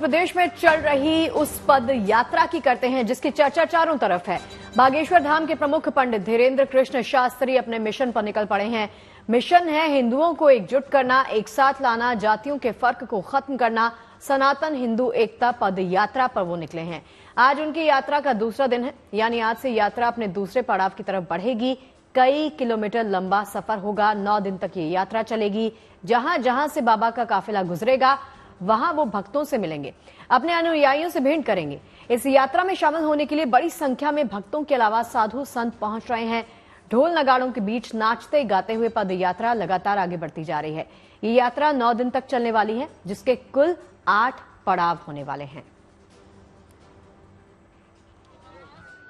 प्रदेश में चल रही उस पद यात्रा की करते हैं जिसकी चर्चा चारों तरफ है। बागेश्वर धाम के प्रमुख पंडित धीरेन्द्र कृष्ण शास्त्री अपने मिशन पर निकल पड़े हैं। मिशन है हिंदुओं को एकजुट करना, एक साथ लाना, जातियों के फर्क को खत्म करना। सनातन हिंदू एकता पद यात्रा पर वो निकले हैं। आज उनकी यात्रा का दूसरा दिन है, यानी आज से यात्रा अपने दूसरे पड़ाव की तरफ बढ़ेगी। कई किलोमीटर लंबा सफर होगा। 9 दिन तक ये यात्रा चलेगी। जहां जहां से बाबा का काफिला गुजरेगा वहां वो भक्तों से मिलेंगे, अपने अनुयायियों से भेंट करेंगे। इस यात्रा में शामिल होने के लिए बड़ी संख्या में भक्तों के अलावा साधु संत पहुंच रहे हैं। ढोल नगाड़ों के बीच नाचते गाते हुए पद यात्रा लगातार आगे बढ़ती जा रही है। ये यात्रा 9 दिन तक चलने वाली है, जिसके कुल 8 पड़ाव होने वाले हैं।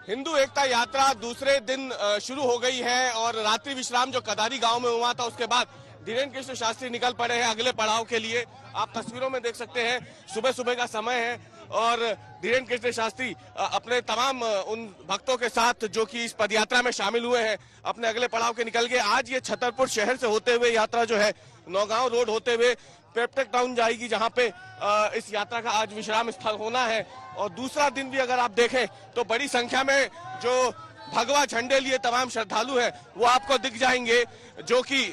हिंदू एकता यात्रा दूसरे दिन शुरू हो गई है और रात्रि विश्राम जो कदारी गांव में हुआ था उसके बाद धीरेन्द्र कृष्ण शास्त्री निकल पड़े हैं अगले पड़ाव के लिए। आप तस्वीरों में देख सकते हैं सुबह सुबह का समय है और धीरेन्द्र कृष्ण शास्त्री अपने तमाम उन भक्तों के साथ जो कि इस पदयात्रा में शामिल हुए हैं अपने अगले पड़ाव के निकल गए। आज ये छतरपुर शहर से होते हुए यात्रा जो है नौगांव रोड होते हुए पेप्टेक टाउन जाएगी, जहां पे इस यात्रा का आज विश्राम स्थल होना है। और दूसरा दिन भी अगर आप देखें तो बड़ी संख्या में जो भगवा झंडे लिए तमाम श्रद्धालु हैं वो आपको दिख जाएंगे, जो कि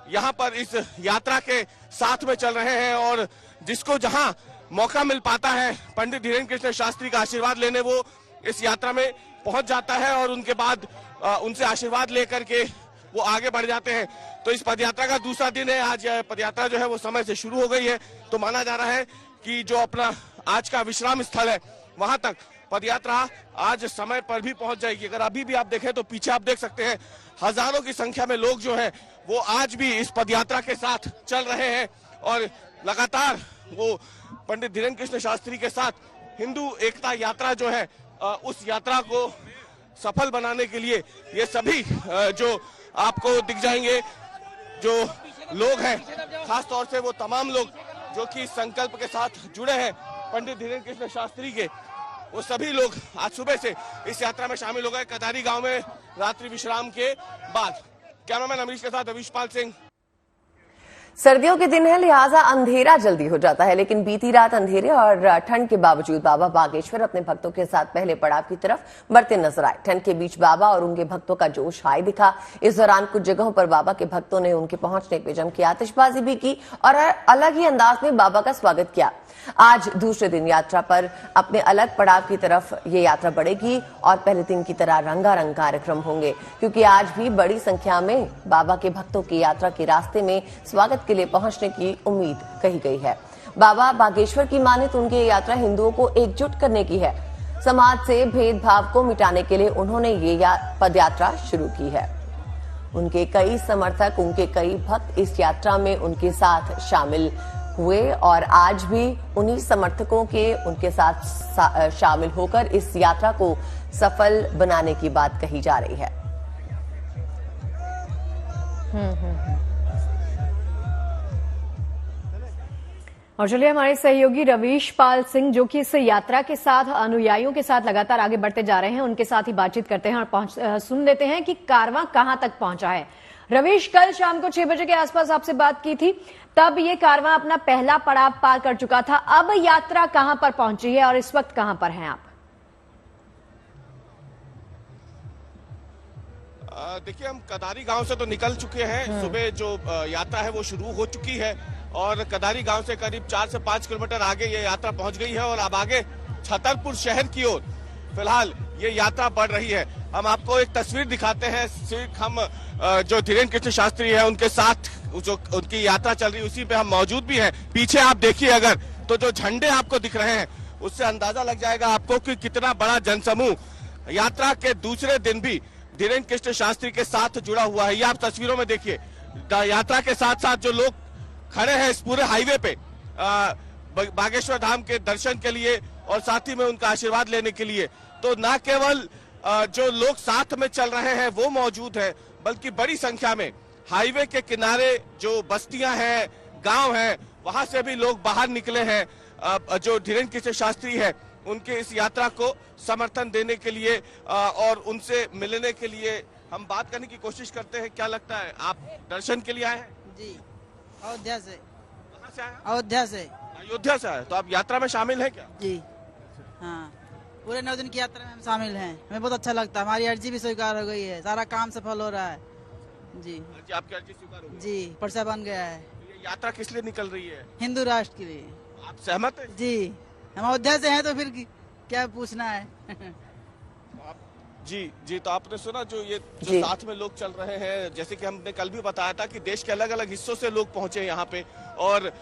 यहाँ पर इस यात्रा के साथ में चल रहे हैं। और जिसको जहां मौका मिल पाता है पंडित धीरेन्द्र कृष्ण शास्त्री का आशीर्वाद लेने, वो इस यात्रा में पहुंच जाता है और उनके बाद उनसे आशीर्वाद लेकर के वो आगे बढ़ जाते हैं। तो इस पदयात्रा का दूसरा दिन है। आज पदयात्रा जो है वो समय से शुरू हो गई है, तो माना जा रहा है कि जो अपना आज का विश्राम स्थल है वहां तक पदयात्रा आज समय पर भी पहुंच जाएगी। अगर अभी भी आप देखें तो पीछे आप देख सकते हैं हजारों की संख्या में लोग जो है वो आज भी इस पदयात्रा के साथ चल रहे हैं और लगातार वो पंडित धीरेन्द्र कृष्ण शास्त्री के साथ हिंदू एकता यात्रा जो है उस यात्रा को सफल बनाने के लिए ये सभी जो आपको दिख जाएंगे जो लोग हैं, खास तौर से वो तमाम लोग जो कि संकल्प के साथ जुड़े हैं पंडित धीरेन्द्र कृष्ण शास्त्री के, वो सभी लोग आज सुबह से इस यात्रा में शामिल हो गए कदारी गांव में रात्रि विश्राम के बाद। कैमरामैन अमरीश के साथ अविशपाल सिंह। सर्दियों के दिन है, लिहाजा अंधेरा जल्दी हो जाता है, लेकिन बीती रात अंधेरे और ठंड के बावजूद बाबा बागेश्वर अपने भक्तों के साथ पहले पड़ाव की तरफ बढ़ते नजर आए। ठंड के बीच बाबा और उनके भक्तों का जोश हाई दिखा। इस दौरान कुछ जगहों पर बाबा के भक्तों ने उनके पहुंचने पे जम की आतिशबाजी भी की और अलग ही अंदाज में बाबा का स्वागत किया। आज दूसरे दिन यात्रा पर अपने अलग पड़ाव की तरफ ये यात्रा बढ़ेगी और पहले दिन की तरह रंगारंग कार्यक्रम होंगे, क्योंकि आज भी बड़ी संख्या में बाबा के भक्तों की यात्रा के रास्ते में स्वागत के लिए पहुंचने की उम्मीद कही गई है। बाबा बागेश्वर की माने तो उनकी यात्रा हिंदुओं को एकजुट करने की है। समाज से भेदभाव को मिटाने के लिए उन्होंने ये पदयात्रा शुरू की है। उनके कई समर्थक, उनके कई भक्त इस यात्रा में उनके साथ शामिल हुए और आज भी उन्हीं समर्थकों के उनके साथ शामिल होकर इस यात्रा को सफल बनाने की बात कही जा रही है। और चलिए हमारे सहयोगी रवीश पाल सिंह जो कि इस यात्रा के साथ अनुयायियों के साथ लगातार आगे बढ़ते जा रहे हैं, उनके साथ ही बातचीत करते हैं और सुन लेते हैं कि कारवां कहां तक पहुंचा है। रवीश, कल शाम को 6 बजे के आसपास आपसे बात की थी, तब ये कारवां अपना पहला पड़ाव पार कर चुका था। अब यात्रा कहां पर पहुंची है और इस वक्त कहां पर हैं आप? देखिए, हम कदारी गांव से तो निकल चुके हैं। सुबह जो यात्रा है वो शुरू हो चुकी है और कदारी गांव से करीब 4 से 5 किलोमीटर आगे ये यात्रा पहुंच गई है और अब आगे छतरपुर शहर की ओर फिलहाल ये यात्रा बढ़ रही है। हम आपको एक तस्वीर दिखाते हैं। हम जो धीरेन्द्र कृष्ण शास्त्री है उनके साथ जो उनकी यात्रा चल रही है उसी पे हम मौजूद भी हैं। पीछे आप देखिए अगर तो जो झंडे आपको दिख रहे हैं उससे अंदाजा लग जाएगा आपको कि कितना बड़ा जनसमूह यात्रा के दूसरे दिन भी धीरेन्द्र कृष्ण शास्त्री के साथ जुड़ा हुआ है। ये आप तस्वीरों में देखिए, यात्रा के साथ साथ जो लोग खड़े हैं इस पूरे हाईवे पे बागेश्वर धाम के दर्शन के लिए और साथ ही में उनका आशीर्वाद लेने के लिए। तो न केवल जो लोग साथ में चल रहे हैं वो मौजूद है, बल्कि बड़ी संख्या में हाईवे के किनारे जो बस्तियां हैं, गांव हैं, वहां से भी लोग बाहर निकले हैं जो धीरेन्द्र कृष्ण शास्त्री है उनके इस यात्रा को समर्थन देने के लिए और उनसे मिलने के लिए। हम बात करने की कोशिश करते हैं। क्या लगता है, आप दर्शन के लिए आए हैं? जी, अयोध्या से। कहाँ से आए? अयोध्या से। अयोध्या से आए तो आप यात्रा में शामिल हैं क्या? जी हाँ, पूरे 9 दिन की यात्रा में हम शामिल हैं। हमें बहुत अच्छा लगता है, हमारी अर्जी भी स्वीकार हो गई है, सारा काम सफल हो रहा है। जी आपकी अर्जी स्वीकार हो गई? जी, पर्चा बन गया है। ये यात्रा किस लिए निकल रही है? हिंदू राष्ट्र के लिए। आप सहमत हैं? जी, हम अयोध्या से हैं तो फिर क्या पूछना है। जी, तो आपने सुना जो साथ में लोग चल रहे हैं, जैसे कि हमने कल भी बताया था कि देश के अलग अलग हिस्सों से लोग पहुंचे यहाँ पे, और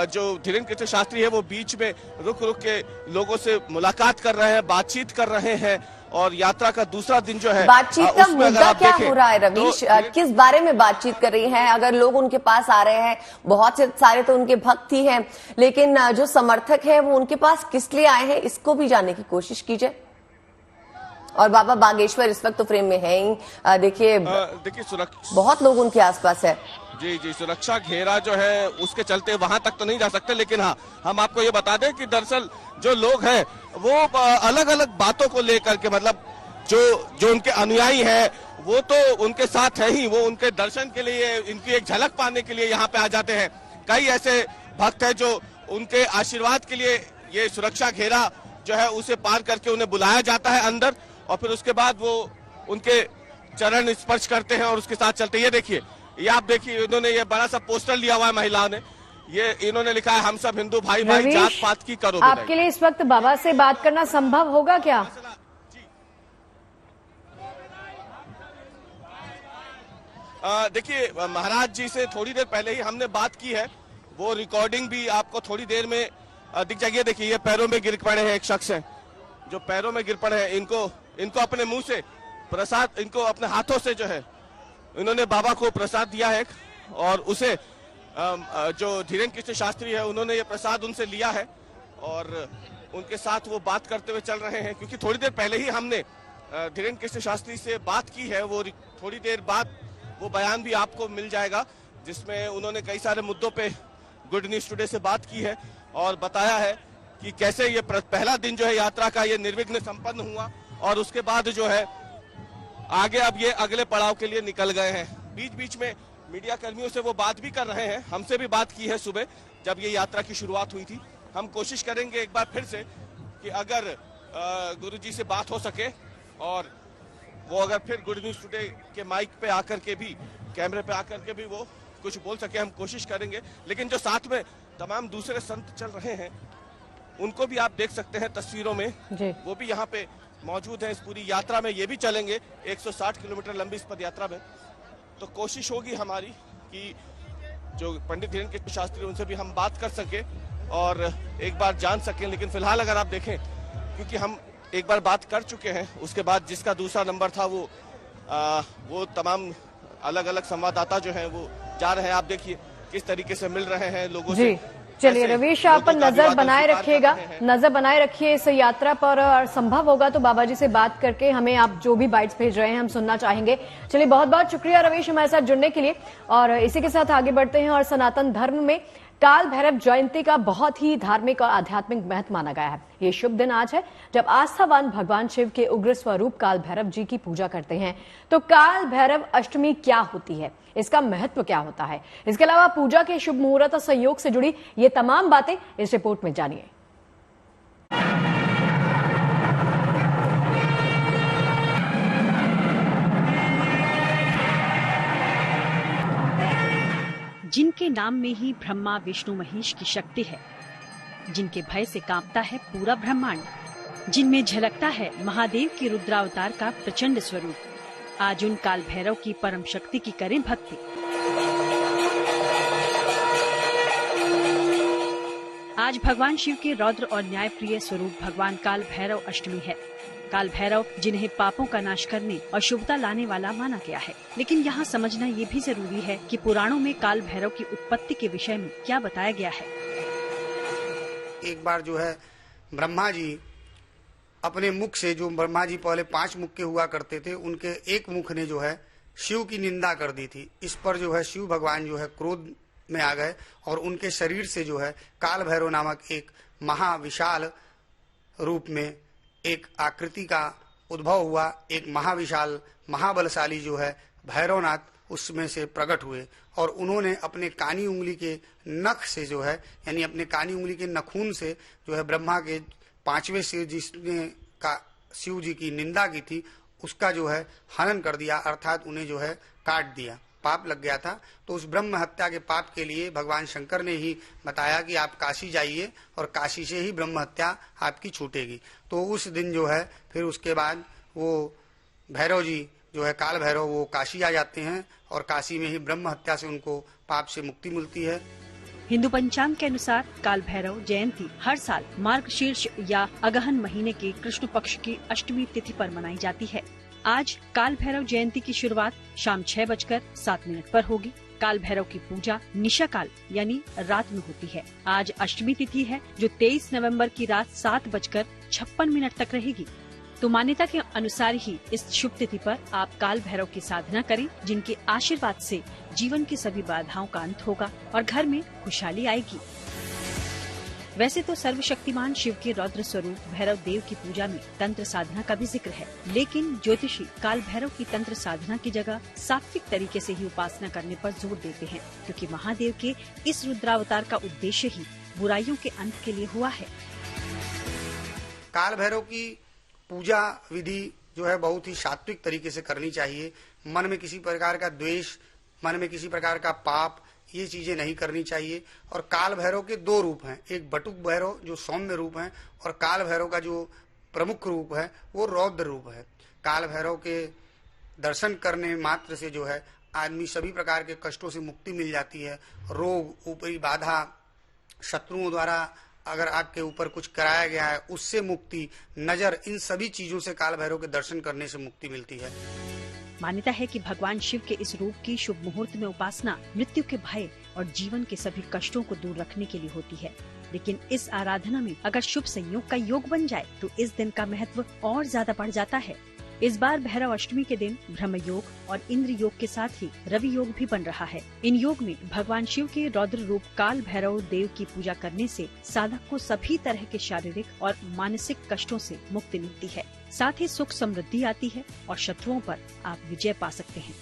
जो धीरेन्द्र कृष्ण शास्त्री है वो बीच में रुक के लोगों से मुलाकात कर रहे हैं, बातचीत कर रहे हैं, और यात्रा का दूसरा दिन जो है बातचीत का मुद्दा क्या हो रहा है रवीश? किस बारे में बातचीत कर रही हैं? अगर लोग उनके पास आ रहे हैं, बहुत से सारे तो उनके भक्त ही हैं, लेकिन जो समर्थक है वो उनके पास किस लिए आए हैं, इसको भी जानने की कोशिश कीजिए। और बाबा बागेश्वर इस वक्त तो फ्रेम में है ही, देखिए सुरक्षा बहुत लोग उनके आसपास है। जी, सुरक्षा घेरा जो है उसके चलते वहां तक तो नहीं जा सकते, लेकिन हाँ, हम आपको ये बता दें कि दरअसल जो लोग हैं वो अलग अलग बातों को लेकर के, मतलब जो उनके अनुयायी हैं वो तो उनके साथ है ही, वो उनके दर्शन के लिए, इनकी एक झलक पाने के लिए यहाँ पे आ जाते हैं। कई ऐसे भक्त हैं जो उनके आशीर्वाद के लिए ये सुरक्षा घेरा जो है उसे पार करके उन्हें बुलाया जाता है अंदर, और फिर उसके बाद वो उनके चरण स्पर्श करते हैं और उसके साथ चलते हैं। ये देखिए, ये आप देखिए, इन्होंने ये बड़ा सा पोस्टर लिया हुआ है महिलाओं ने, ये इन्होंने लिखा है हम सब हिंदू भाई भाई, जात पात की करो विदाई। आपके लिए इस वक्त बाबा से बात करना संभव होगा क्या? देखिए, महाराज जी से थोड़ी देर पहले ही हमने बात की है, वो रिकॉर्डिंग भी आपको थोड़ी देर में दिख जाएगी। देखिए, ये पैरों में गिर पड़े हैं, एक शख्स है जो पैरों में गिर पड़े हैं, इनको अपने मुंह से प्रसाद, इनको अपने हाथों से जो है इन्होंने बाबा को प्रसाद दिया है, और उसे जो धीरेन्द्र कृष्ण शास्त्री है उन्होंने ये प्रसाद उनसे लिया है, और उनके साथ वो बात करते हुए चल रहे हैं। क्योंकि थोड़ी देर पहले ही हमने धीरेन्द्र कृष्ण शास्त्री से बात की है, वो थोड़ी देर बाद वो बयान भी आपको मिल जाएगा, जिसमें उन्होंने कई सारे मुद्दों पे गुड न्यूज टुडे से बात की है और बताया है कि कैसे ये पहला दिन जो है यात्रा का ये निर्विघ्न संपन्न हुआ, और उसके बाद जो है आगे अब ये अगले पड़ाव के लिए निकल गए हैं। बीच बीच में मीडिया कर्मियों से वो बात भी कर रहे हैं, हमसे भी बात की है सुबह जब ये यात्रा की शुरुआत हुई थी। हम कोशिश करेंगे एक बार फिर से कि अगर गुरुजी से बात हो सके, और वो अगर फिर गुड न्यूज टुडे के माइक पे आकर के भी, कैमरे पे आकर के भी वो कुछ बोल सके, हम कोशिश करेंगे। लेकिन जो साथ में तमाम दूसरे संत चल रहे हैं उनको भी आप देख सकते हैं तस्वीरों में, वो भी यहाँ पे मौजूद है इस पूरी यात्रा में। ये भी चलेंगे 160 किलोमीटर लंबी इस पद यात्रा में। तो कोशिश होगी हमारी कि जो पंडित धीरेन्द्र कृष्ण शास्त्री उनसे भी हम बात कर सके और एक बार जान सकें। लेकिन फिलहाल अगर आप देखें, क्योंकि हम एक बार बात कर चुके हैं, उसके बाद जिसका दूसरा नंबर था वो तमाम अलग अलग संवाददाता जो हैं वो जा रहे हैं। आप देखिए किस तरीके से मिल रहे हैं लोगों से। चलिए रवीश, आप नजर बनाए रखिएगा, नजर बनाए रखिए इस यात्रा पर, और संभव होगा तो बाबा जी से बात करके हमें आप जो भी बाइट्स भेज रहे हैं हम सुनना चाहेंगे। चलिए, बहुत बहुत शुक्रिया रवीश हमारे साथ जुड़ने के लिए, और इसी के साथ आगे बढ़ते हैं। और सनातन धर्म में काल भैरव जयंती का बहुत ही धार्मिक और आध्यात्मिक महत्व माना गया है। ये शुभ दिन आज है जब आस्थावान भगवान शिव के उग्र स्वरूप काल भैरव जी की पूजा करते हैं। तो काल भैरव अष्टमी क्या होती है, इसका महत्व क्या होता है, इसके अलावा पूजा के शुभ मुहूर्त और संयोग से जुड़ी ये तमाम बातें इस रिपोर्ट में जानिए। जिनके नाम में ही ब्रह्मा विष्णु महेश की शक्ति है, जिनके भय से कांपता है पूरा ब्रह्मांड, जिनमें झलकता है महादेव की रुद्रावतार का प्रचंड स्वरूप, आज उन काल भैरव की परम शक्ति की करें भक्ति। आज भगवान शिव के रौद्र और न्याय प्रिय स्वरूप भगवान काल भैरव अष्टमी है। काल भैरव जिन्हें पापों का नाश करने और शुभता लाने वाला माना गया है। लेकिन यहाँ समझना ये भी जरूरी है कि पुराणों में काल भैरव की उत्पत्ति के विषय में क्या बताया गया है। एक बार जो है ब्रह्मा जी अपने मुख से, जो ब्रह्मा जी पहले 5 मुख के हुआ करते थे, उनके एक मुख ने जो है शिव की निंदा कर दी थी। इस पर जो है शिव भगवान जो है क्रोध में आ गए और उनके शरीर से जो है काल भैरव नामक एक महाविशाल रूप में एक आकृति का उद्भव हुआ। एक महाविशाल महाबलशाली जो है भैरवनाथ उसमें से प्रकट हुए और उन्होंने अपने कानी उंगली के नख से जो है, यानी अपने कानी उंगली के नखून से जो है ब्रह्मा के 5वें शिव जिसने का शिव जी की निंदा की थी उसका जो है हनन कर दिया, अर्थात उन्हें जो है काट दिया, पाप लग गया था। तो उस ब्रह्म हत्या के पाप के लिए भगवान शंकर ने ही बताया कि आप काशी जाइए और काशी से ही ब्रह्म हत्या आपकी छूटेगी। तो उस दिन जो है फिर उसके बाद वो भैरव जी जो है काल भैरव वो काशी आ जाते हैं और काशी में ही ब्रह्म हत्या से उनको पाप से मुक्ति मिलती है। हिंदू पंचांग के अनुसार काल भैरव जयंती हर साल मार्गशीर्ष या अगहन महीने के कृष्ण पक्ष की अष्टमी तिथि पर मनाई जाती है। आज काल भैरव जयंती की शुरुआत शाम 6:07 पर होगी। काल भैरव की पूजा निशा काल यानी रात में होती है। आज अष्टमी तिथि है जो 23 नवंबर की रात 7:56 तक रहेगी। तो मान्यता के अनुसार ही इस शुभ तिथि पर आप काल भैरव की साधना करें, जिनके आशीर्वाद से जीवन की सभी बाधाओं का अंत होगा और घर में खुशहाली आएगी। वैसे तो सर्वशक्तिमान शिव के रौद्र स्वरूप भैरव देव की पूजा में तंत्र साधना का भी जिक्र है, लेकिन ज्योतिषी काल भैरव की तंत्र साधना की जगह सात्विक तरीके से ही उपासना करने पर जोर देते हैं, क्योंकि महादेव के इस रुद्रावतार का उद्देश्य ही बुराइयों के अंत के लिए हुआ है। काल भैरव की पूजा विधि जो है बहुत ही सात्विक तरीके से करनी चाहिए। मन में किसी प्रकार का द्वेष, मन में किसी प्रकार का पाप, ये चीजें नहीं करनी चाहिए। और काल भैरव के 2 रूप हैं, एक बटुक भैरव जो सौम्य रूप है और काल भैरव का जो प्रमुख रूप है वो रौद्र रूप है। काल भैरव के दर्शन करने मात्र से जो है आदमी सभी प्रकार के कष्टों से मुक्ति मिल जाती है। रोग, ऊपरी बाधा, शत्रुओं द्वारा अगर आपके ऊपर कुछ कराया गया है उससे मुक्ति, नजर, इन सभी चीजों से काल भैरव के दर्शन करने से मुक्ति मिलती है। मान्यता है कि भगवान शिव के इस रूप की शुभ मुहूर्त में उपासना मृत्यु के भय और जीवन के सभी कष्टों को दूर रखने के लिए होती है। लेकिन इस आराधना में अगर शुभ संयोग का योग बन जाए तो इस दिन का महत्व और ज्यादा बढ़ जाता है। इस बार भैरव अष्टमी के दिन ब्रह्म योग और इंद्र योग के साथ ही रवि योग भी बन रहा है। इन योग में भगवान शिव के रौद्र रूप काल भैरव देव की पूजा करने से साधक को सभी तरह के शारीरिक और मानसिक कष्टों से मुक्ति मिलती है। साथ ही सुख समृद्धि आती है और शत्रुओं पर आप विजय पा सकते हैं।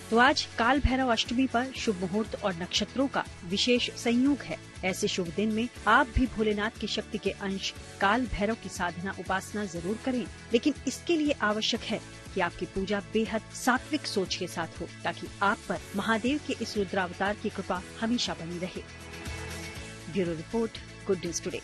तो आज काल भैरव अष्टमी पर शुभ मुहूर्त और नक्षत्रों का विशेष संयोग है। ऐसे शुभ दिन में आप भी भोलेनाथ की शक्ति के अंश काल भैरव की साधना उपासना जरूर करें, लेकिन इसके लिए आवश्यक है कि आपकी पूजा बेहद सात्विक सोच के साथ हो, ताकि आप पर महादेव के इस रुद्रावतार की कृपा हमेशा बनी रहे। Bureau report, good news today.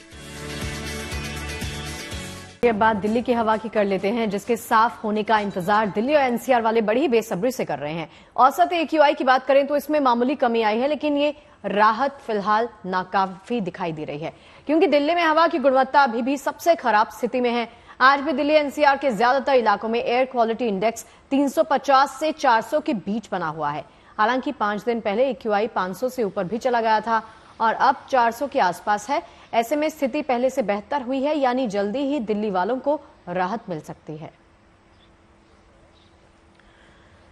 ये बात दिल्ली की हवा की कर लेते हैं, जिसके साफ होने का इंतजार दिल्ली और एनसीआर वाले बड़ी ही बेसब्री से कर रहे हैं। औसत AQI की बात करें तो इसमें मामूली कमी आई है, लेकिन ये राहत फिलहाल नाकाफी दिखाई दे रही है, क्योंकि दिल्ली में हवा की गुणवत्ता अभी भी सबसे खराब स्थिति में है। आज भी दिल्ली एनसीआर के ज्यादातर इलाकों में एयर क्वालिटी इंडेक्स 350 से 400 के बीच बना हुआ है। हालांकि 5 दिन पहले AQI 500 से ऊपर भी चला गया था और अब 400 के आसपास है। ऐसे में स्थिति पहले से बेहतर हुई है, यानी जल्दी ही दिल्ली वालों को राहत मिल सकती है।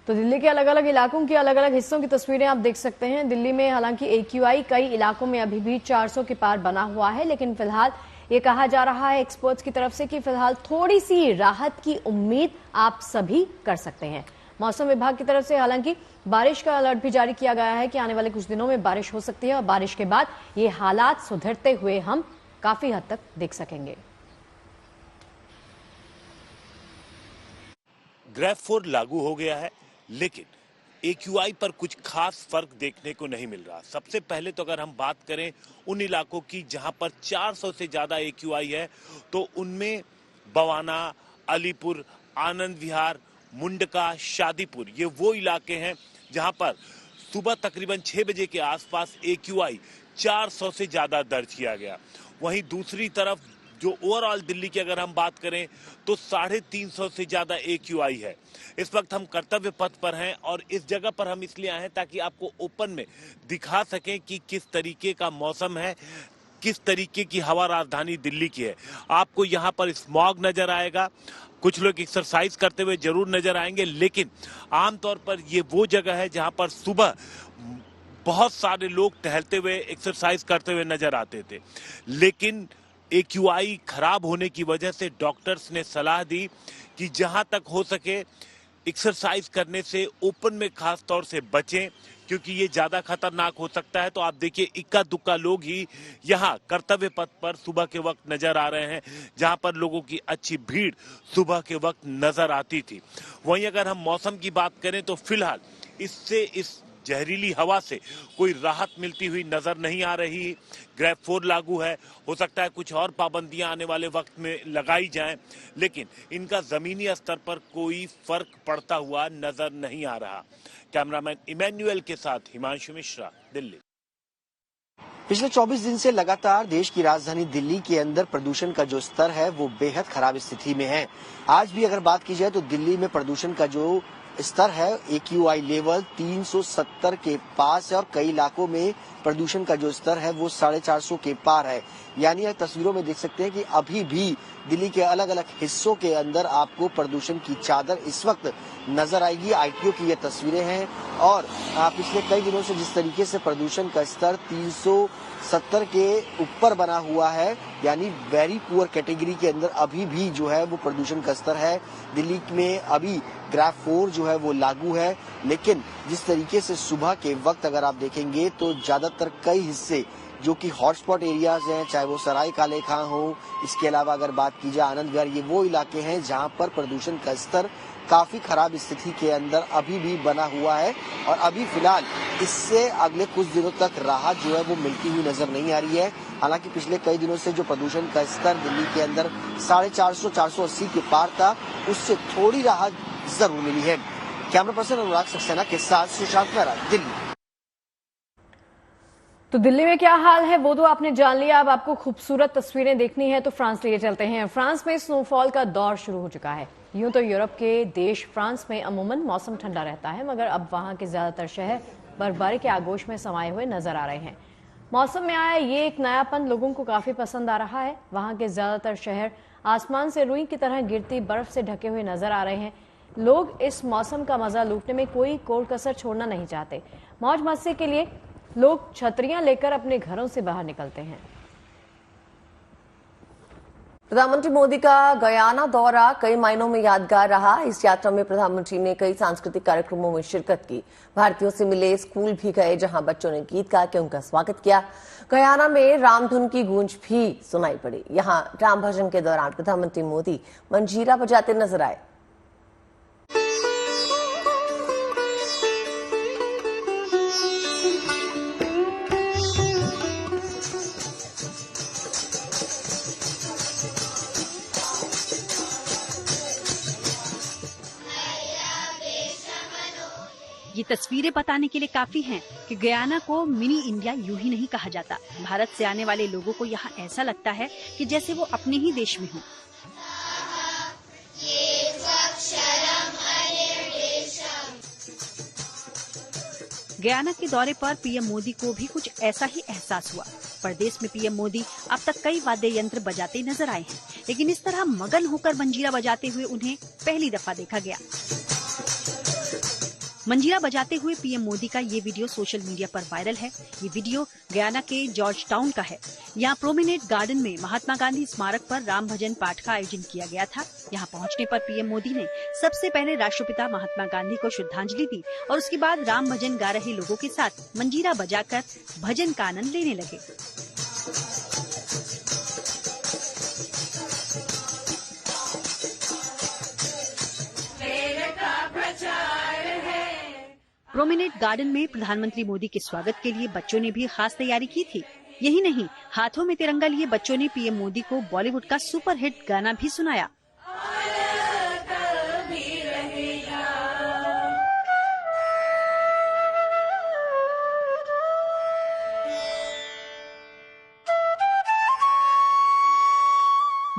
तो दिल्ली के अलग अलग इलाकों की अलग अलग हिस्सों की तस्वीरें आप देख सकते हैं। दिल्ली में हालांकि AQI कई इलाकों में अभी भी 400 के पार बना हुआ है, लेकिन फिलहाल ये कहा जा रहा है एक्सपर्ट्स की तरफ से कि फिलहाल थोड़ी सी राहत की उम्मीद आप सभी कर सकते हैं। मौसम विभाग की तरफ से हालांकि बारिश का अलर्ट भी जारी किया गया है कि आने वाले कुछ दिनों में बारिश हो सकती है और बारिश के बाद ये हालात सुधरते हुए हम काफी हद तक देख सकेंगे। ग्रेफ 4 लागू हो गया है, लेकिन AQI पर कुछ खास फर्क देखने को नहीं मिल रहा। सबसे पहले तो अगर हम बात करें उन इलाकों की जहां पर 400 से ज्यादा AQI है, तो उनमें बवाना, अलीपुर, आनंद विहार, मुंडका, शादीपुर, ये वो इलाके हैं जहां पर सुबह तकरीबन 6 बजे के आसपास AQI 400 से ज्यादा दर्ज किया गया। वहीं दूसरी तरफ जो ओवरऑल दिल्ली की अगर हम बात करें तो 350 से ज्यादा AQI है। इस वक्त हम कर्तव्य पथ पर हैं और इस जगह पर हम इसलिए आए हैं ताकि आपको ओपन में दिखा सकें कि किस तरीके का मौसम है, किस तरीके की हवा राजधानी दिल्ली की है। आपको यहाँ पर स्मॉग नजर आएगा, कुछ लोग एक्सरसाइज करते हुए जरूर नजर आएंगे, लेकिन आमतौर पर ये वो जगह है जहां पर सुबह बहुत सारे लोग टहलते हुए एक्सरसाइज करते हुए नजर आते थे। लेकिन AQI खराब होने की वजह से डॉक्टर्स ने सलाह दी कि जहां तक हो सके एक्सरसाइज करने से ओपन में खास तौर से बचें, क्योंकि ये ज्यादा खतरनाक हो सकता है। तो आप देखिए इक्का दुक्का लोग ही यहाँ कर्तव्य पथ पर सुबह के वक्त नजर आ रहे हैं, जहां पर लोगों की अच्छी भीड़ सुबह के वक्त नजर आती थी। वहीं अगर हम मौसम की बात करें तो फिलहाल इस जहरीली हवा से कोई राहत मिलती हुई नजर नहीं आ रही। ग्रेड 4 लागू है, हो सकता है कुछ और पाबंदियां आने वाले वक्त में लगाई जाएं, लेकिन इनका जमीनी स्तर पर कोई फर्क पड़ता हुआ नजर नहीं आ रहा। कैमरामैन इमैनुअल के साथ हिमांशु मिश्रा, दिल्ली। पिछले 24 दिन से लगातार देश की राजधानी दिल्ली के अंदर प्रदूषण का जो स्तर है वो बेहद खराब स्थिति में है। आज भी अगर बात की जाए तो दिल्ली में प्रदूषण का जो स्तर है AQI लेवल 370 के पास है और कई इलाकों में प्रदूषण का जो स्तर है वो 450 के पार है। यानी आप तस्वीरों में देख सकते हैं कि अभी भी दिल्ली के अलग अलग हिस्सों के अंदर आपको प्रदूषण की चादर इस वक्त नजर आएगी। ITO की ये तस्वीरें हैं और पिछले कई दिनों से जिस तरीके से प्रदूषण का स्तर 370 के ऊपर बना हुआ है, यानी वेरी पुअर कैटेगरी के अंदर अभी भी जो है वो प्रदूषण का स्तर है। दिल्ली में अभी ग्रेड 4 जो है वो लागू है, लेकिन जिस तरीके से सुबह के वक्त अगर आप देखेंगे तो ज्यादातर कई हिस्से जो कि हॉटस्पॉट एरियाज हैं, चाहे वो सराय काले खां हो, इसके अलावा अगर बात की जाए आनंद विहार, ये वो इलाके हैं जहां पर प्रदूषण का स्तर काफी खराब स्थिति के अंदर अभी भी बना हुआ है और अभी फिलहाल इससे अगले कुछ दिनों तक राहत जो है वो मिलती हुई नजर नहीं आ रही है। हालांकि पिछले कई दिनों से जो प्रदूषण का स्तर दिल्ली के अंदर 450-480 के पार था, उससे थोड़ी राहत जरूर मिली है। कैमरा पर्सन अनुराग सक्सेना के साथ सुशांत मेहरा, दिल्ली। तो दिल्ली में क्या हाल है वो तो आपने जान लिया। अब आपको खूबसूरत तस्वीरें देखनी है तो फ्रांस लिए चलते हैं। फ्रांस में स्नोफॉल का दौर शुरू हो चुका है। यूं तो यूरोप के देश फ्रांस में अमूमन मौसम ठंडा रहता है, मगर अब वहां के ज्यादातर शहर बर्फबारी के आगोश में समाये हुए नजर आ रहे हैं। मौसम में आया ये एक नयापन लोगों को काफी पसंद आ रहा है। वहां के ज्यादातर शहर आसमान से रुई की तरह गिरती बर्फ से ढके हुए नजर आ रहे हैं। लोग इस मौसम का मजा लूटने में कोई कोर कसर छोड़ना नहीं चाहते। मौज मस्ती के लिए लोग छतरियां लेकर अपने घरों से बाहर निकलते हैं। प्रधानमंत्री मोदी का गयाना दौरा कई मायनों में यादगार रहा। इस यात्रा में प्रधानमंत्री ने कई सांस्कृतिक कार्यक्रमों में शिरकत की। भारतीयों से मिले, स्कूल भी गए जहां बच्चों ने गीत गा के उनका स्वागत किया। गयाना में रामधुन की गूंज भी सुनाई पड़ी। यहां राम भजन के दौरान प्रधानमंत्री मोदी मंजीरा बजाते नजर आए। ये तस्वीरें बताने के लिए काफी हैं कि गयाना को मिनी इंडिया यूं ही नहीं कहा जाता। भारत से आने वाले लोगों को यहाँ ऐसा लगता है कि जैसे वो अपने ही देश में हों। गयाना के दौरे पर पीएम मोदी को भी कुछ ऐसा ही एहसास हुआ। प्रदेश में पीएम मोदी अब तक कई वाद्य यंत्र बजाते नजर आए हैं, लेकिन इस तरह मगन होकर मंजीरा बजाते हुए उन्हें पहली दफा देखा गया। मंजीरा बजाते हुए पीएम मोदी का ये वीडियो सोशल मीडिया पर वायरल है। ये वीडियो गयाना के जॉर्ज टाउन का है। यहाँ प्रोमेनेड गार्डन में महात्मा गांधी स्मारक पर राम भजन पाठ का आयोजन किया गया था। यहाँ पहुँचने पर पीएम मोदी ने सबसे पहले राष्ट्रपिता महात्मा गांधी को श्रद्धांजलि दी और उसके बाद राम भजन गा रहे लोगों के साथ मंजीरा बजाकर भजन का आनंद लेने लगे। प्रोमेनेड गार्डन में प्रधानमंत्री मोदी के स्वागत के लिए बच्चों ने भी खास तैयारी की थी। यही नहीं, हाथों में तिरंगा लिए बच्चों ने पीएम मोदी को बॉलीवुड का सुपरहिट गाना भी सुनाया।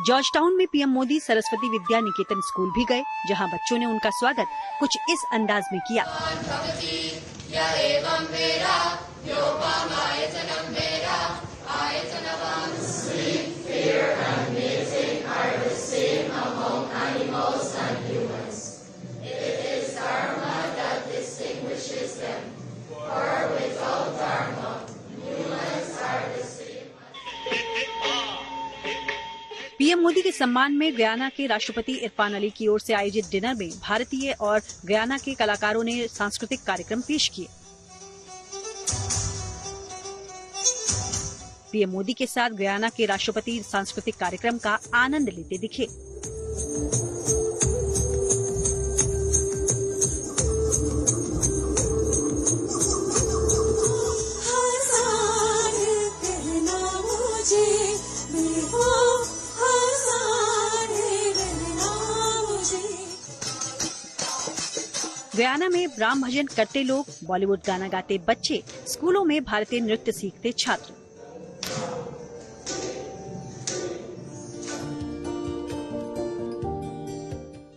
जॉर्ज टाउन में पीएम मोदी सरस्वती विद्या निकेतन स्कूल भी गए, जहां बच्चों ने उनका स्वागत कुछ इस अंदाज में किया। पीएम मोदी मोदी के सम्मान में गयाना के राष्ट्रपति इरफान अली की ओर से आयोजित डिनर में भारतीय और गयाना के कलाकारों ने सांस्कृतिक कार्यक्रम पेश किए। पीएम मोदी के साथ गयाना के राष्ट्रपति सांस्कृतिक कार्यक्रम का आनंद लेते दिखे। गयाना में राम भजन करते लोग, बॉलीवुड गाना गाते बच्चे, स्कूलों में भारतीय नृत्य सीखते छात्र।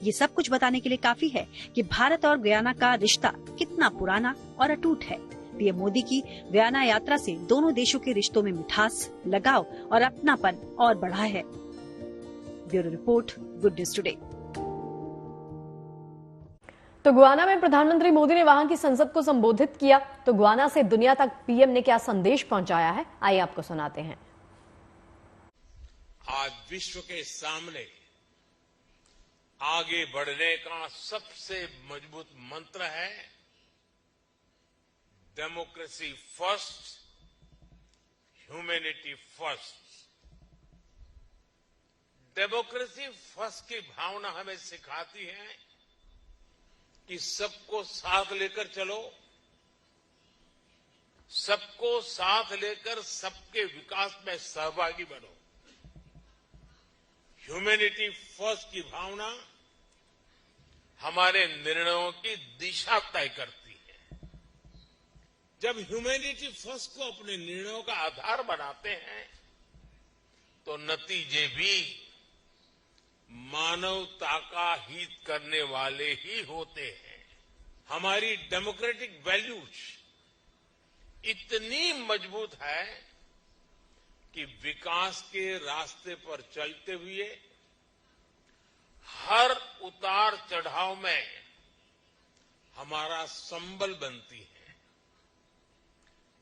ये सब कुछ बताने के लिए काफी है कि भारत और गयाना का रिश्ता कितना पुराना और अटूट है। पीएम मोदी की गयाना यात्रा से दोनों देशों के रिश्तों में मिठास, लगाव और अपनापन और बढ़ा है। Bureau report, good news today. तो गुयाना में प्रधानमंत्री मोदी ने वहां की संसद को संबोधित किया। तो गुयाना से दुनिया तक पीएम ने क्या संदेश पहुंचाया है, आइए आपको सुनाते हैं। आज विश्व के सामने आगे बढ़ने का सबसे मजबूत मंत्र है democracy first, humanity first. Democracy first की भावना हमें सिखाती है कि सबको साथ लेकर चलो, सबको साथ लेकर सबके विकास में सहभागी बनो। ह्यूमैनिटी फर्स्ट की भावना हमारे निर्णयों की दिशा तय करती है। जब ह्यूमैनिटी फर्स्ट को अपने निर्णयों का आधार बनाते हैं तो नतीजे भी मानवता का हित करने वाले ही होते हैं। हमारी डेमोक्रेटिक वैल्यूज इतनी मजबूत है कि विकास के रास्ते पर चलते हुए हर उतार चढ़ाव में हमारा संबल बनती है।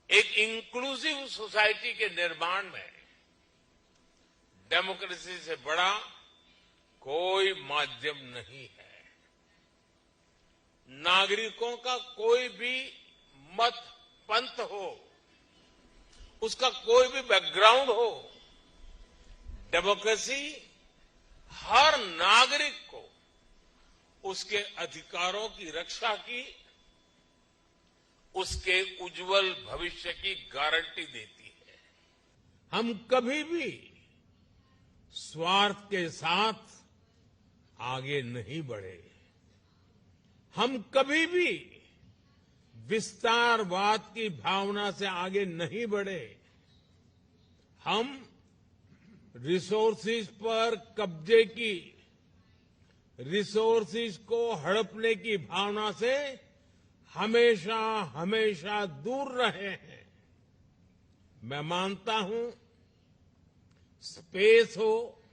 एक इंक्लूसिव सोसाइटी के निर्माण में डेमोक्रेसी से बड़ा कोई माध्यम नहीं है। नागरिकों का कोई भी मत पंथ हो, उसका कोई भी बैकग्राउंड हो, डेमोक्रेसी हर नागरिक को उसके अधिकारों की रक्षा की, उसके उज्जवल भविष्य की गारंटी देती है। हम कभी भी स्वार्थ के साथ आगे नहीं बढ़े। हम कभी भी विस्तारवाद की भावना से आगे नहीं बढ़े। हम रिसोर्सेज पर कब्जे की, रिसोर्सेज को हड़पने की भावना से हमेशा हमेशा दूर रहे हैं। मैं मानता हूं स्पेस हो,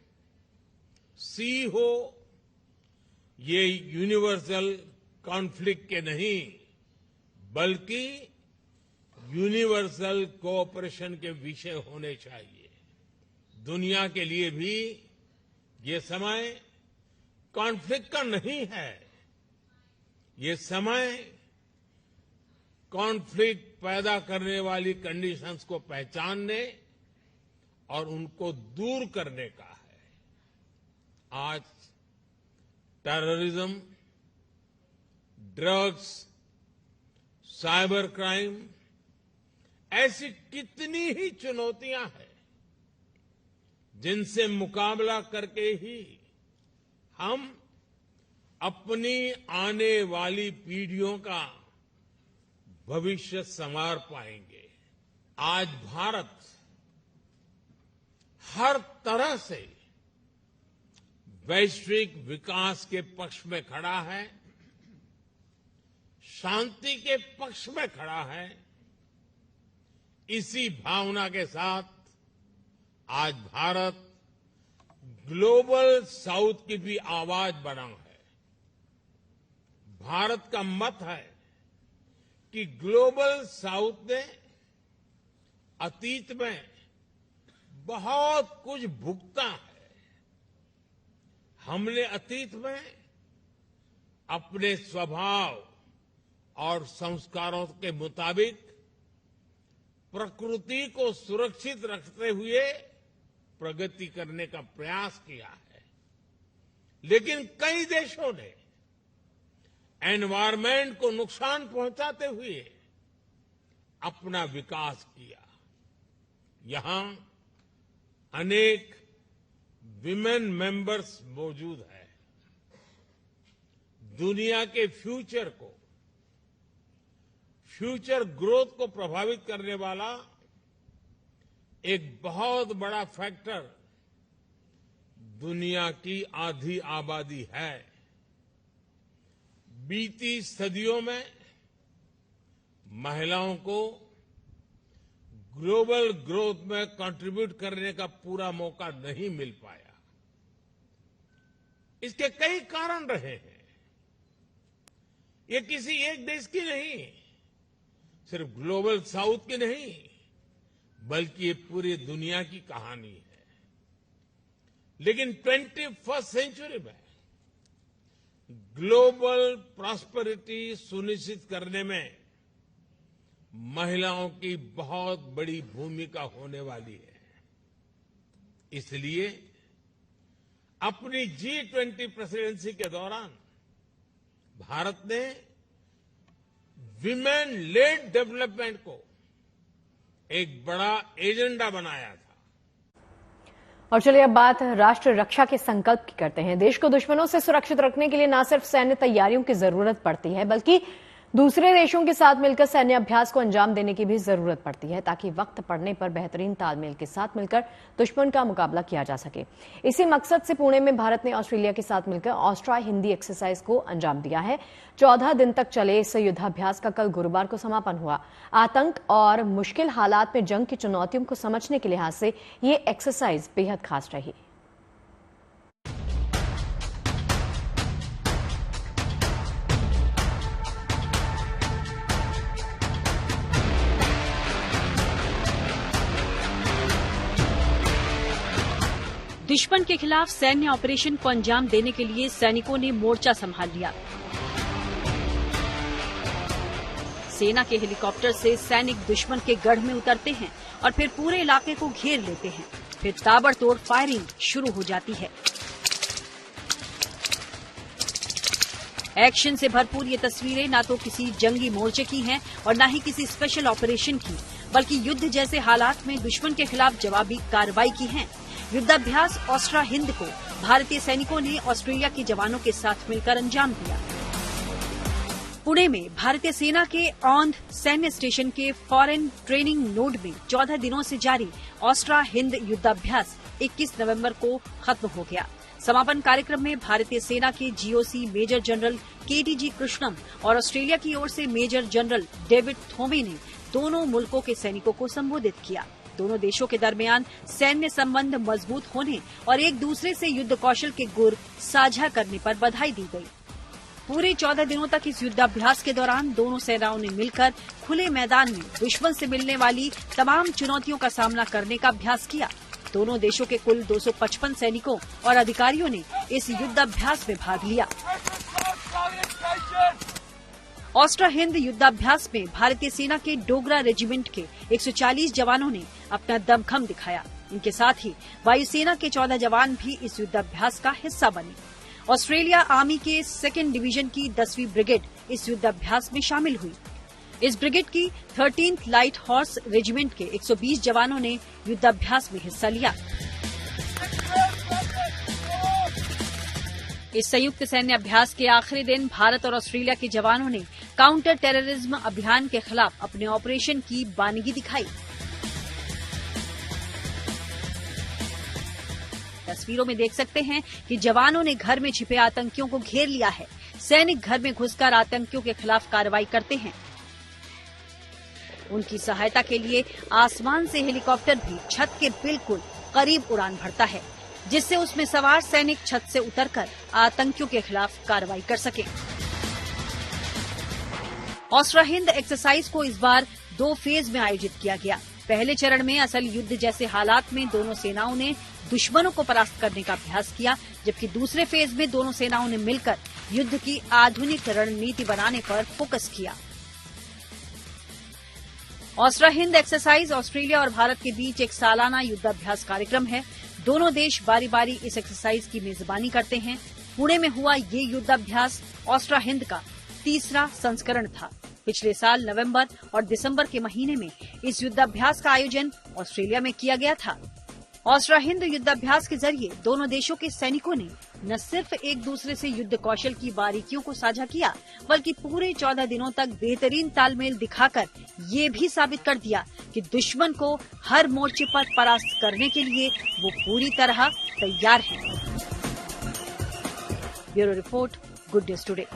सी हो, ये यूनिवर्सल कॉन्फ्लिक्ट के नहीं बल्कि यूनिवर्सल कोऑपरेशन के विषय होने चाहिए। दुनिया के लिए भी ये समय कॉन्फ्लिक्ट का नहीं है। ये समय कॉन्फ्लिक्ट पैदा करने वाली कंडीशंस को पहचानने और उनको दूर करने का है। आज टेररिज्म, ड्रग्स, साइबर क्राइम ऐसी कितनी ही चुनौतियां हैं जिनसे मुकाबला करके ही हम अपनी आने वाली पीढ़ियों का भविष्य संवार पाएंगे। आज भारत हर तरह से वैश्विक विकास के पक्ष में खड़ा है, शांति के पक्ष में खड़ा है। इसी भावना के साथ आज भारत ग्लोबल साउथ की भी आवाज बना है। भारत का मत है कि ग्लोबल साउथ ने अतीत में बहुत कुछ भुगता है, हमने अतीत में अपने स्वभाव और संस्कारों के मुताबिक प्रकृति को सुरक्षित रखते हुए प्रगति करने का प्रयास किया है, लेकिन कई देशों ने एनवायरनमेंट को नुकसान पहुंचाते हुए अपना विकास किया। यहां अनेक विमेन मेंबर्स मौजूद हैं। दुनिया के फ्यूचर ग्रोथ को प्रभावित करने वाला एक बहुत बड़ा फैक्टर दुनिया की आधी आबादी है। बीती सदियों में महिलाओं को ग्लोबल ग्रोथ में कंट्रीब्यूट करने का पूरा मौका नहीं मिल पाया। इसके कई कारण रहे हैं। ये किसी एक देश की नहीं, सिर्फ ग्लोबल साउथ की नहीं, बल्कि ये पूरी दुनिया की कहानी है। लेकिन 21st सेंचुरी में ग्लोबल प्रॉस्पेरिटी सुनिश्चित करने में महिलाओं की बहुत बड़ी भूमिका होने वाली है। इसलिए अपनी G20 प्रेसिडेंसी के दौरान भारत ने विमेन लेड डेवलपमेंट को एक बड़ा एजेंडा बनाया था। और चलिए अब बात राष्ट्र रक्षा के संकल्प की करते हैं। देश को दुश्मनों से सुरक्षित रखने के लिए न सिर्फ सैन्य तैयारियों की जरूरत पड़ती है, बल्कि दूसरे देशों के साथ मिलकर सैन्य अभ्यास को अंजाम देने की भी जरूरत पड़ती है, ताकि वक्त पड़ने पर बेहतरीन तालमेल के साथ मिलकर दुश्मन का मुकाबला किया जा सके। इसी मकसद से पुणे में भारत ने ऑस्ट्रेलिया के साथ मिलकर ऑस्ट्रा हिंदी एक्सरसाइज को अंजाम दिया है। 14 दिन तक चले इस युद्धाभ्यास का कल गुरुवार को समापन हुआ। आतंक और मुश्किल हालात में जंग की चुनौतियों को समझने के लिहाज से ये एक्सरसाइज बेहद खास रही। दुश्मन के खिलाफ सैन्य ऑपरेशन को अंजाम देने के लिए सैनिकों ने मोर्चा संभाल लिया। सेना के हेलीकॉप्टर से सैनिक दुश्मन के गढ़ में उतरते हैं और फिर पूरे इलाके को घेर लेते हैं। फिर ताबड़तोड़ फायरिंग शुरू हो जाती है। एक्शन से भरपूर ये तस्वीरें ना तो किसी जंगी मोर्चे की हैं और न ही किसी स्पेशल ऑपरेशन की, बल्कि युद्ध जैसे हालात में दुश्मन के खिलाफ जवाबी कार्रवाई की हैं। युद्धाभ्यास ऑस्ट्रा हिंद को भारतीय सैनिकों ने ऑस्ट्रेलिया के जवानों के साथ मिलकर अंजाम दिया। पुणे में भारतीय सेना के औंध सैन्य स्टेशन के फॉरेन ट्रेनिंग नोड में 14 दिनों से जारी ऑस्ट्रा हिंद युद्धाभ्यास 21 नवंबर को खत्म हो गया। समापन कार्यक्रम में भारतीय सेना के जीओसी मेजर जनरल KTG कृष्णम और ऑस्ट्रेलिया की ओर से मेजर जनरल डेविड थोमे ने दोनों मुल्कों के सैनिकों को संबोधित किया। दोनों देशों के दरमियान सैन्य संबंध मजबूत होने और एक दूसरे से युद्ध कौशल के गुर साझा करने पर बधाई दी गई। पूरे 14 दिनों तक इस युद्धाभ्यास के दौरान दोनों सेनाओं ने मिलकर खुले मैदान में दुश्मन से मिलने वाली तमाम चुनौतियों का सामना करने का अभ्यास किया। दोनों देशों के कुल 255 सैनिकों और अधिकारियों ने इस युद्धाभ्यास में भाग लिया। ऑस्ट्रा हिंद युद्धाभ्यास में भारतीय सेना के डोगरा रेजिमेंट के 140 जवानों ने अपना दमखम दिखाया। इनके साथ ही वायुसेना के 14 जवान भी इस युद्धाभ्यास का हिस्सा बने। ऑस्ट्रेलिया आर्मी के 2nd डिवीजन की 10वीं ब्रिगेड इस युद्धाभ्यास में शामिल हुई। इस ब्रिगेड की 13th लाइट हॉर्स रेजिमेंट के 120 जवानों ने युद्धाभ्यास में हिस्सा लिया। इस संयुक्त सैन्य अभ्यास के आखिरी दिन भारत और ऑस्ट्रेलिया के जवानों ने काउंटर टेररिज्म अभियान के खिलाफ अपने ऑपरेशन की बानगी दिखाई। तस्वीरों में देख सकते हैं कि जवानों ने घर में छिपे आतंकियों को घेर लिया है। सैनिक घर में घुसकर आतंकियों के खिलाफ कार्रवाई करते हैं। उनकी सहायता के लिए आसमान से हेलीकॉप्टर भी छत के बिल्कुल करीब उड़ान भरता है, जिससे उसमें सवार सैनिक छत से उतरकर आतंकियों के खिलाफ कार्रवाई कर सके। ऑस्ट्रा हिंद एक्सरसाइज को इस बार 2 फेज में आयोजित किया गया। पहले चरण में असल युद्ध जैसे हालात में दोनों सेनाओं ने दुश्मनों को परास्त करने का अभ्यास किया, जबकि दूसरे फेज में दोनों सेनाओं ने मिलकर युद्ध की आधुनिक रणनीति बनाने पर फोकस किया। ऑस्ट्रा हिंद एक्सरसाइज ऑस्ट्रेलिया और भारत के बीच एक सालाना युद्धाभ्यास कार्यक्रम है। दोनों देश बारी बारी इस एक्सरसाइज की मेजबानी करते हैं। पुणे में हुआ ये युद्धाभ्यास ऑस्ट्रा हिंद का तीसरा संस्करण था। पिछले साल नवंबर और दिसंबर के महीने में इस युद्धाभ्यास का आयोजन ऑस्ट्रेलिया में किया गया था। ऑस्ट्रा हिंद युद्धाभ्यास के जरिए दोनों देशों के सैनिकों ने न सिर्फ एक दूसरे से युद्ध कौशल की बारीकियों को साझा किया, बल्कि पूरे 14 दिनों तक बेहतरीन तालमेल दिखाकर ये भी साबित कर दिया कि दुश्मन को हर मोर्चे पर परास्त करने के लिए वो पूरी तरह तैयार है। Bureau report, good news today.